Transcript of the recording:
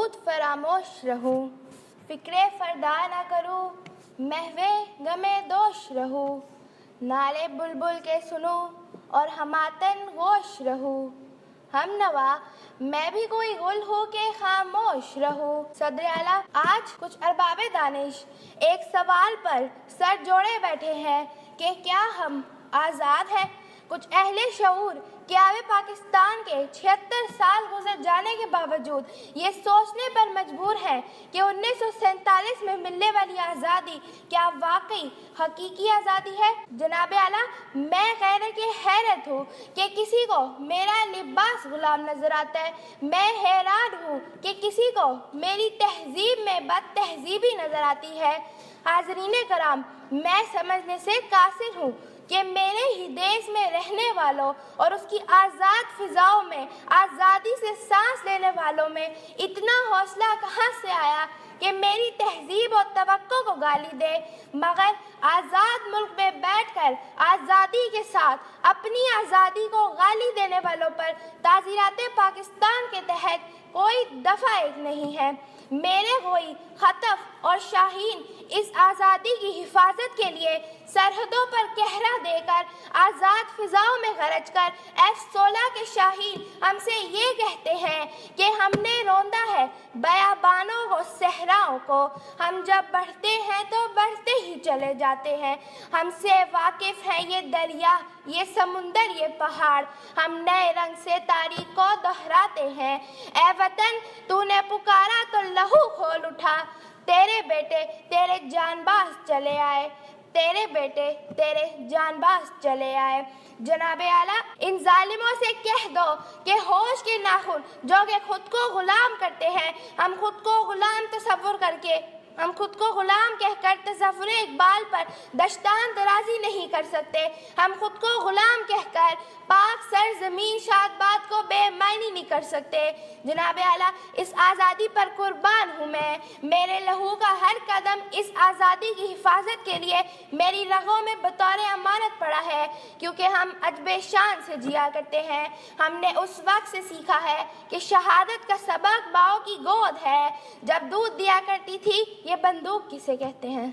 खुद फरामोश रहूं, फिक्रे फरदा न करूं, महवे गमे दोष रहूं, नाले बुलबुल के सुनूं और हमातन गोश रहूं। हम नवा मैं भी कोई गुल हो के खामोश रहूं। सदर आला, आज कुछ अरबाबे दानिश एक सवाल पर सर जोड़े बैठे हैं कि क्या हम आज़ाद हैं। कुछ अहले शऊर क्या वे पाकिस्तान के 76 साल गुजर जाने के बावजूद ये सोचने पर मजबूर हैं कि 1947 में मिलने वाली आज़ादी क्या वाकई हकीकी आज़ादी है। जनाब आला, मैं कहने की हैरत हूँ कि किसी को मेरा लिबास गुलाम नजर आता है। मैं हैरान हूँ कि किसी को मेरी तहजीब में बद तहजीबी नजर आती है। हाज़रीन कराम, मैं समझने से कासिर हूँ कि मेरे ही देश में रहने वालों और उसकी आज़ाद फिजाओं में आज़ादी से सांस लेने वालों में इतना हौसला कहाँ से आया कि मेरी तहजीब और तवक्को को गाली दे, मगर आज़ाद मुल्क में बैठकर आज़ादी के साथ अपनी आज़ादी को गाली देने वालों पर ताज़ीरात पाकिस्तान के तहत कोई दफ़ा एक नहीं है। मेरे कोई खतफ और शाहीन इस आज़ादी की हिफाजत के लिए सरहदों पर कहरा देकर आज़ाद फिजाओं में गरज कर F-16 के शाहीन हमसे ये कहते हैं कि हमने रोंदा है बयाबानों को, सहराओं को। हम जब बढ़ते हैं तो बढ़ते ही चले जाते हैं। हमसे वाकिफ हैं ये दरिया, ये समुंदर, ये पहाड़। हम नए रंग से तारीख को दोहराते हैं। ए वतन, तूने पुकारा तो लहू खोल उठा, तेरे बेटे तेरे जानबाज चले आए, तेरे बेटे तेरे जानबाज चले आए। जनाब आला, इन जालिमों से कह दो कि होश के नाखून जो कि खुद को गुलाम करते हैं, हम खुद को गुलाम तसव्वुर करके, हम खुद को गुलाम कहकर तसव्वुर इकबाल पर दस्तान दराजी नहीं कर सकते। हम खुद को गुलाम कहकर पाक सर ज़मीन शादबाद को बेमायनी नहीं कर सकते। जनाब आला, इस आज़ादी पर कुर्बान हूँ मैं। मेरे लहू का हर कदम इस आज़ादी की हिफाजत के लिए मेरी रगों में बतौर अमानत पड़ा है, क्योंकि हम अजबे शान से जिया करते हैं। हमने उस वक्त से सीखा है कि शहादत का सबक माओ की गोद है। जब दूध दिया करती थी, ये बंदूक किसे कहते हैं।